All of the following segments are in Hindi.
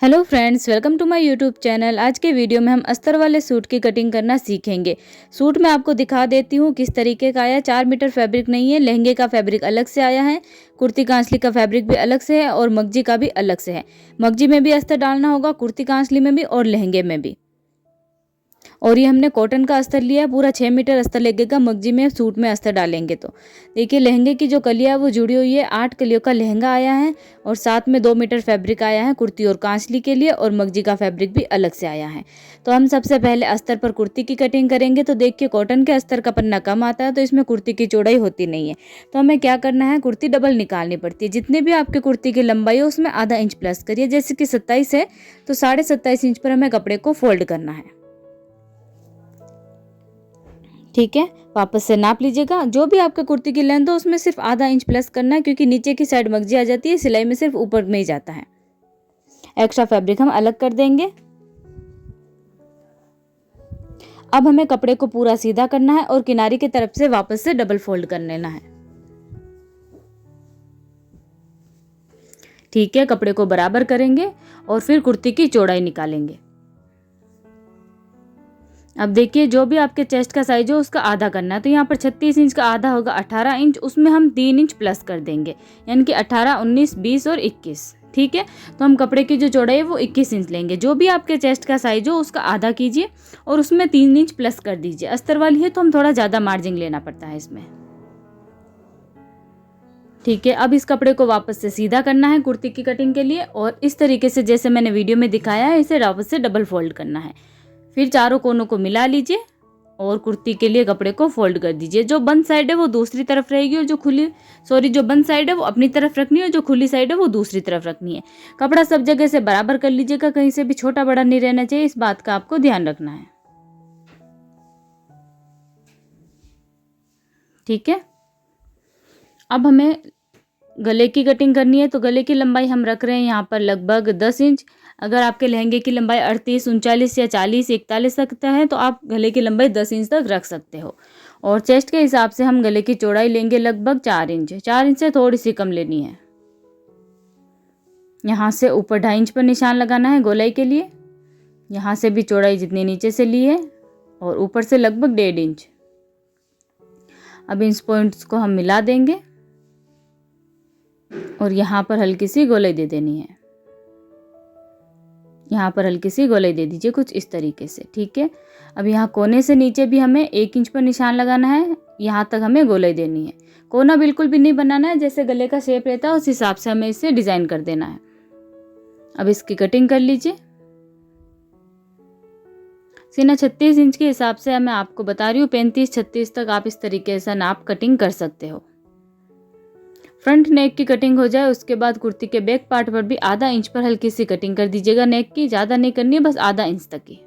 Hello friends, welcome to my YouTube channel. आज के वीडियो में हम अस्तर वाले सूट की कटिंग करना सीखेंगे। सूट मैं आपको दिखा देती हूँ किस तरीके का आया। 4 मीटर फैब्रिक नहीं है, लहंगे का फैब्रिक अलग से आया है, कुर्ती कांसली का फैब्रिक भी अलग से है और मगजी का भी अलग से है। मगजी में भी अस्तर डालना होगा, कुर्ती कांसली में भी और लहंगे में भी। और ये हमने कॉटन का अस्तर लिया है, पूरा 6 मीटर अस्तर लगेगा मगजी में, सूट में अस्तर डालेंगे तो। देखिए लहंगे की जो कलिया है वो जुड़ी हुई है, 8 कलियों का लहंगा आया है और साथ में 2 मीटर फैब्रिक आया है कुर्ती और कांसली के लिए, और मगजी का फैब्रिक भी अलग से आया है। तो हम सबसे पहले अस्तर पर कुर्ती की कटिंग करेंगे। तो देखिए कॉटन के अस्तर का पन्ना कम आता है तो इसमें कुर्ती की चौड़ाई होती नहीं है। तो हमें क्या करना है, कुर्ती डबल निकालनी पड़ती है। जितने भी आपके कुर्ती की लंबाई है उसमें आधा इंच प्लस करिए। जैसे कि 27 है तो 27.5 इंच पर हमें कपड़े को फोल्ड करना है। ठीक है, वापस से नाप लीजिएगा। जो भी आपके कुर्ती की लेंथ हो उसमें सिर्फ आधा इंच प्लस करना है, क्योंकि नीचे की साइड मगजी आ जाती है, सिलाई में सिर्फ ऊपर में ही जाता है। एक्स्ट्रा फैब्रिक हम अलग कर देंगे। अब हमें कपड़े को पूरा सीधा करना है और किनारे की तरफ से वापस से डबल फोल्ड कर लेना है। ठीक है, कपड़े को बराबर करेंगे और फिर कुर्ती की चौड़ाई निकालेंगे। अब देखिए जो भी आपके चेस्ट का साइज हो उसका आधा करना है। तो यहाँ पर 36 इंच का आधा होगा 18 इंच, उसमें हम 3 इंच प्लस कर देंगे, यानी कि 18, 19, 20 और 21। ठीक है, तो हम कपड़े की जो चौड़ाई है वो 21 इंच लेंगे। जो भी आपके चेस्ट का साइज हो उसका आधा कीजिए और उसमें 3 इंच प्लस कर दीजिए। अस्तर वाली है तो हम थोड़ा ज़्यादा मार्जिन लेना पड़ता है इसमें। ठीक है, अब इस कपड़े को वापस से सीधा करना है कुर्ती की कटिंग के लिए, और इस तरीके से जैसे मैंने वीडियो में दिखाया है इसे वापस से डबल फोल्ड करना है। फिर चारों कोनों को मिला लीजिए और कुर्ती के लिए कपड़े को फोल्ड कर दीजिए। जो बंद साइड है वो दूसरी तरफ रहेगी और जो बंद साइड है वो अपनी तरफ रखनी है और जो खुली साइड है वो दूसरी तरफ रखनी है। कपड़ा सब जगह से बराबर कर लीजिएगा, कहीं से भी छोटा बड़ा नहीं रहना चाहिए, इस बात का आपको ध्यान रखना है। ठीक है, अब हमें गले की कटिंग करनी है। तो गले की लंबाई हम रख रहे हैं यहाँ पर लगभग 10 इंच। अगर आपके लहंगे की लंबाई 38, 39 या 40, 41 तक है तो आप गले की लंबाई 10 इंच तक रख सकते हो। और चेस्ट के हिसाब से हम गले की चौड़ाई लेंगे लगभग 4 इंच। 4 इंच से थोड़ी सी कम लेनी है। यहाँ से ऊपर 2.5 इंच पर निशान लगाना है गोलाई के लिए। यहाँ से भी चौड़ाई जितनी नीचे से ली है और ऊपर से लगभग 1.5 इंच। अब इन पॉइंट्स को हम मिला देंगे और यहाँ पर हल्की सी गोलाई दे देनी है। यहाँ पर हल्की सी गोलाई दे दीजिए कुछ इस तरीके से। ठीक है, अब यहाँ कोने से नीचे भी हमें 1 इंच पर निशान लगाना है, यहाँ तक हमें गोलाई देनी है। कोना बिल्कुल भी नहीं बनाना है, जैसे गले का शेप रहता है उस हिसाब से हमें इसे डिजाइन कर देना है। अब इसकी कटिंग कर लीजिए। सीना 36 इंच के हिसाब से मैं आपको बता रही हूँ, 35-36 तक आप इस तरीके से नाप कटिंग कर सकते हो। फ्रंट नेक की कटिंग हो जाए उसके बाद कुर्ती के बैक पार्ट पर भी आधा इंच पर हल्की सी कटिंग कर दीजिएगा। नेक की ज़्यादा नहीं करनी है, बस आधा इंच तक ही,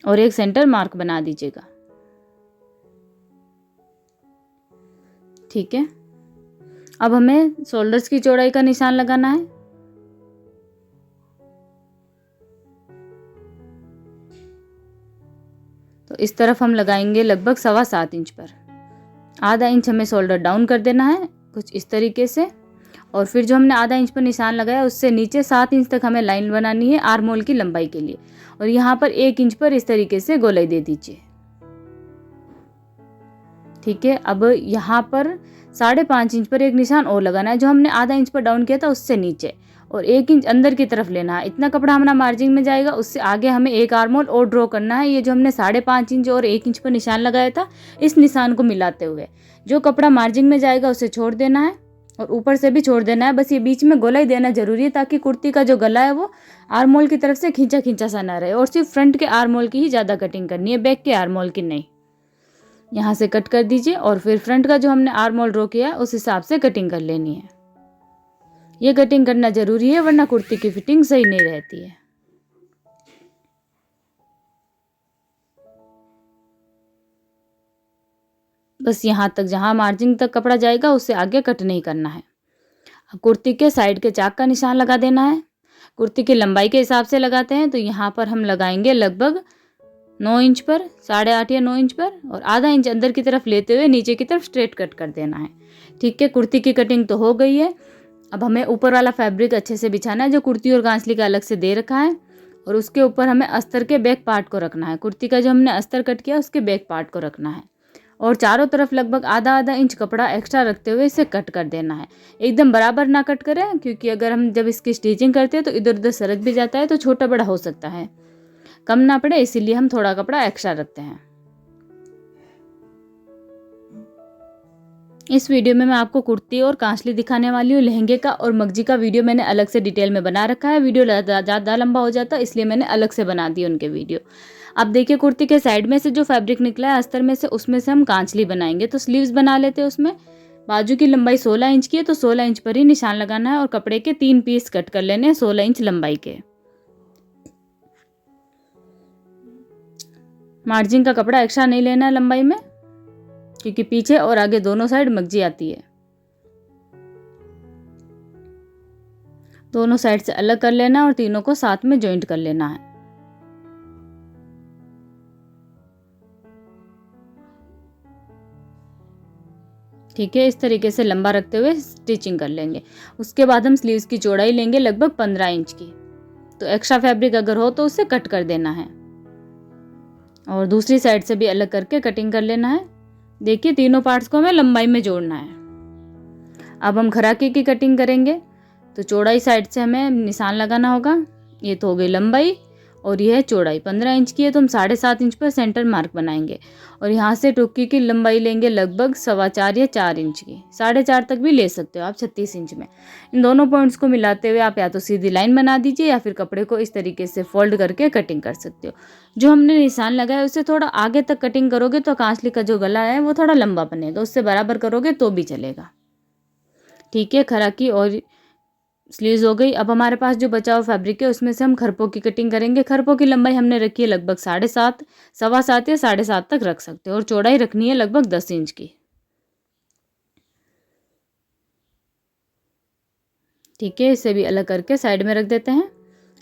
और एक सेंटर मार्क बना दीजिएगा। ठीक है, अब हमें शोल्डर्स की चौड़ाई का निशान लगाना है। तो इस तरफ हम लगाएंगे लगभग 7.25 इंच पर। आधा इंच हमें शोल्डर डाउन कर देना है कुछ इस तरीके से, और फिर जो हमने आधा इंच पर निशान लगाया उससे नीचे 7 इंच तक हमें लाइन बनानी है आर्म होल की लंबाई के लिए, और यहाँ पर 1 इंच पर इस तरीके से गोलाई दे दीजिए। ठीक है, अब यहाँ पर 5.5 इंच पर एक निशान और लगाना है, जो हमने आधा इंच पर डाउन किया था उससे नीचे, और 1 इंच अंदर की तरफ लेना है। इतना कपड़ा हमारा मार्जिन में जाएगा, उससे आगे हमें एक आर्म होल और ड्रॉ करना है। ये जो हमने 5.5 इंच और 1 इंच पर निशान लगाया था, इस निशान को मिलाते हुए जो कपड़ा मार्जिन में जाएगा उसे छोड़ देना है और ऊपर से भी छोड़ देना है। बस ये बीच में गोलाई देना जरूरी है, ताकि कुर्ती का जो गला है वो आर्म होल की तरफ से खींचा खींचा सा ना रहे। और सिर्फ फ्रंट के आर्म होल की ही ज़्यादा कटिंग करनी है, बैक के आर्म होल की नहीं। यहाँ से कट कर दीजिए और फिर फ्रंट का जो हमने आर्म होल ड्रॉ किया है उस हिसाब से कटिंग कर लेनी है। ये कटिंग करना जरूरी है, वरना कुर्ती की फिटिंग सही नहीं रहती है। बस यहाँ तक, जहाँ मार्जिन तक कपड़ा जाएगा उससे आगे कट नहीं करना है। अब कुर्ती के साइड के चाक का निशान लगा देना है। कुर्ती की लंबाई के हिसाब से लगाते हैं, तो यहाँ पर हम लगाएंगे लगभग 9 इंच पर, 8.5 या 9 इंच पर, और आधा इंच अंदर की तरफ लेते हुए नीचे की तरफ स्ट्रेट कट कर देना है। ठीक है, कुर्ती की कटिंग तो हो गई है। अब हमें ऊपर वाला फैब्रिक अच्छे से बिछाना है जो कुर्ती और कांसली का अलग से दे रखा है, और उसके ऊपर हमें अस्तर के बैक पार्ट को रखना है। कुर्ती का जो हमने अस्तर कट किया उसके बैक पार्ट को रखना है, और चारों तरफ लगभग आधा आधा इंच कपड़ा एक्स्ट्रा रखते हुए इसे कट कर देना है। एकदम बराबर ना कट करें, क्योंकि अगर हम जब इसकी स्टिचिंग करते हैं तो इधर उधर सरक भी जाता है, तो छोटा बड़ा हो सकता है, कम ना पड़े, इसीलिए हम थोड़ा कपड़ा एक्स्ट्रा रखते हैं। इस वीडियो में मैं आपको कुर्ती और कांसली दिखाने वाली हूँ। लहंगे का और मगजी का वीडियो मैंने अलग से डिटेल में बना रखा है। वीडियो ज़्यादा लंबा हो जाता है, इसलिए मैंने अलग से बना दी उनके वीडियो। अब देखिए कुर्ती के साइड में से जो फैब्रिक निकला है अस्तर में से, उसमें से हम कांचली बनाएंगे। तो स्लीव्स बना लेते हैं। उसमें बाजू की लंबाई 16 इंच की है, तो 16 इंच पर ही निशान लगाना है, और कपड़े के 3 पीस कट कर लेने हैं 16 इंच लंबाई के। मार्जिन का कपड़ा एक्स्ट्रा नहीं लेना है लंबाई में, क्योंकि पीछे और आगे दोनों साइड मगजी आती है। दोनों साइड से अलग कर लेना है और तीनों को साथ में जॉइंट कर लेना है। ठीक है, इस तरीके से लंबा रखते हुए स्टिचिंग कर लेंगे। उसके बाद हम स्लीव्स की चौड़ाई लेंगे लगभग 15 इंच की। तो एक्स्ट्रा फैब्रिक अगर हो तो उसे कट कर देना है, और दूसरी साइड से भी अलग करके कटिंग कर लेना है। देखिए तीनों पार्ट्स को हमें लंबाई में जोड़ना है। अब हम खराके की कटिंग करेंगे। तो चौड़ाई साइड से हमें निशान लगाना होगा। ये तो हो गई लंबाई, और यह है चौड़ाई 15 इंच की है, तो हम 7.5 इंच पर सेंटर मार्क बनाएंगे, और यहाँ से टुक्की की लंबाई लेंगे लगभग 4.25 या 4 इंच की। 4.5 तक भी ले सकते हो आप 36 इंच में। इन दोनों पॉइंट्स को मिलाते हुए आप या तो सीधी लाइन बना दीजिए, या फिर कपड़े को इस तरीके से फोल्ड करके कटिंग कर सकते हो। जो हमने निशान लगाया उससे थोड़ा आगे तक कटिंग करोगे तो कांसली का जो गला है वो थोड़ा लंबा बनेगा, उससे बराबर करोगे तो भी चलेगा। ठीक है, खराकी और स्लीव्स हो गई। अब हमारे पास जो बचा हुआ फैब्रिक है उसमें से हम खरपों की कटिंग करेंगे। खरपों की लंबाई हमने रखी है लगभग 7.5, 7.25 या 7.5 तक रख सकते हो, और चौड़ाई रखनी है लगभग 10 इंच की। ठीक है, इसे भी अलग करके साइड में रख देते हैं।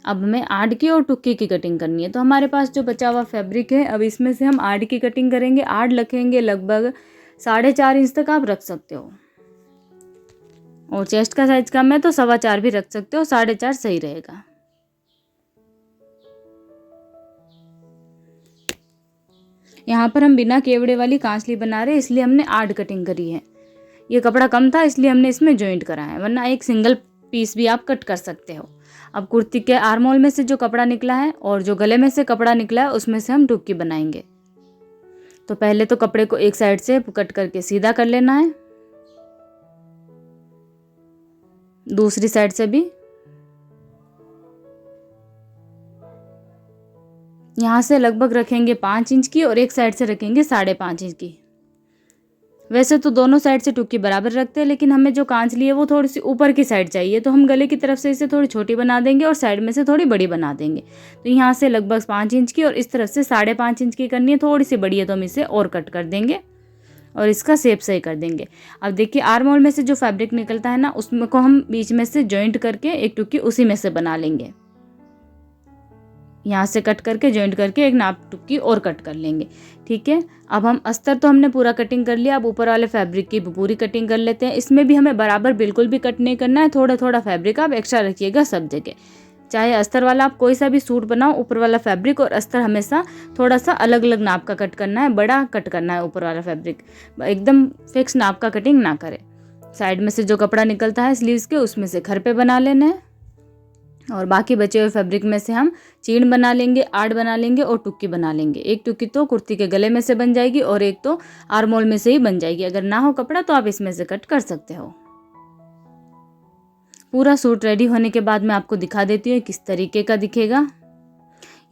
अब हमें आड़ की और टुक्की की कटिंग करनी है। तो हमारे पास जो बचा हुआ फैब्रिक है, अब इसमें से हम आड़ की कटिंग करेंगे। आड़ रखेंगे लगभग 4.5 इंच तक आप रख सकते हो, और चेस्ट का साइज कम है तो 4.25 भी रख सकते हो, 4.5 सही रहेगा। यहाँ पर हम बिना केवड़े वाली कांसली बना रहे, इसलिए हमने आड़ कटिंग करी है। ये कपड़ा कम था इसलिए हमने इसमें जॉइंट करा है, वरना एक सिंगल पीस भी आप कट कर सकते हो। अब कुर्ती के आर्मोल में से जो कपड़ा निकला है और जो गले में से कपड़ा निकला है उसमें से हम टुक्की बनाएंगे। तो पहले तो कपड़े को एक साइड से कट करके सीधा कर लेना है, दूसरी साइड से भी। यहाँ से लगभग रखेंगे 5 इंच की, और एक साइड से रखेंगे 5.5 इंच की। वैसे तो दोनों साइड से टुक्की बराबर रखते हैं, लेकिन हमें जो कांचली है वो थोड़ी सी ऊपर की साइड चाहिए, तो हम गले की तरफ से इसे थोड़ी छोटी बना देंगे और साइड में से थोड़ी बड़ी बना देंगे। तो यहाँ से लगभग 5 इंच की, और इस तरफ से 5.5 इंच की करनी है। थोड़ी सी बड़ी है तो हम इसे और कट कर देंगे और इसका शेप सही कर देंगे। अब देखिए आर्म होल में से जो फैब्रिक निकलता है ना, उसमें को हम बीच में से जॉइंट करके एक टुक्की उसी में से बना लेंगे। यहाँ से कट करके जॉइंट करके एक नाप टुक्की और कट कर लेंगे। ठीक है, अब हम अस्तर तो हमने पूरा कटिंग कर लिया। अब ऊपर वाले फैब्रिक की पूरी कटिंग कर लेते हैं। इसमें भी हमें बराबर बिल्कुल भी कट नहीं करना है, थोड़ा थोड़ा फैब्रिक आप एक्स्ट्रा रखिएगा सब जगह। चाहे अस्तर वाला आप कोई सा भी सूट बनाओ, ऊपर वाला फैब्रिक और अस्तर हमेशा थोड़ा सा अलग अलग नाप का कट करना है, बड़ा कट करना है ऊपर वाला फैब्रिक, एकदम फिक्स नाप का कटिंग ना करें। साइड में से जो कपड़ा निकलता है स्लीव्स के, उसमें से खरपे बना लेने हैं, और बाकी बचे हुए फैब्रिक में से हम चीन बना लेंगे, आड़ बना लेंगे और टुक्की बना लेंगे। एक टुक्की तो कुर्ती के गले में से बन जाएगी और एक तो आर्मोल में से ही बन जाएगी। अगर ना हो कपड़ा तो आप इसमें से कट कर सकते हो। पूरा सूट रेडी होने के बाद मैं आपको दिखा देती हूँ किस तरीके का दिखेगा।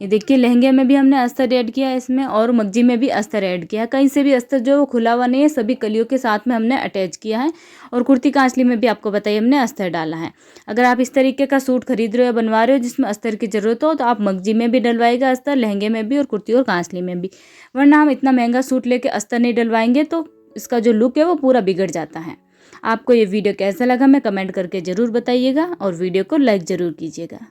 ये देखिए लहंगे में भी हमने अस्तर ऐड किया है इसमें, और मगजी में भी अस्तर ऐड किया है। कहीं से भी अस्तर जो खुला हुआ नहीं है, सभी कलियों के साथ में हमने अटैच किया है। और कुर्ती कांचली में भी आपको बताइए हमने अस्तर डाला है। अगर आप इस तरीके का सूट खरीद रहे हो या बनवा रहे हो जिसमें अस्तर की ज़रूरत हो, तो आप मगजी में भी डलवाएगा अस्तर, लहंगे में भी और कुर्ती और कांचली में भी। वरना हम इतना महंगा सूट लेके अस्तर नहीं डलवाएंगे तो इसका जो लुक है वो पूरा बिगड़ जाता है। आपको ये वीडियो कैसा लगा मैं कमेंट करके ज़रूर बताइएगा, और वीडियो को लाइक ज़रूर कीजिएगा।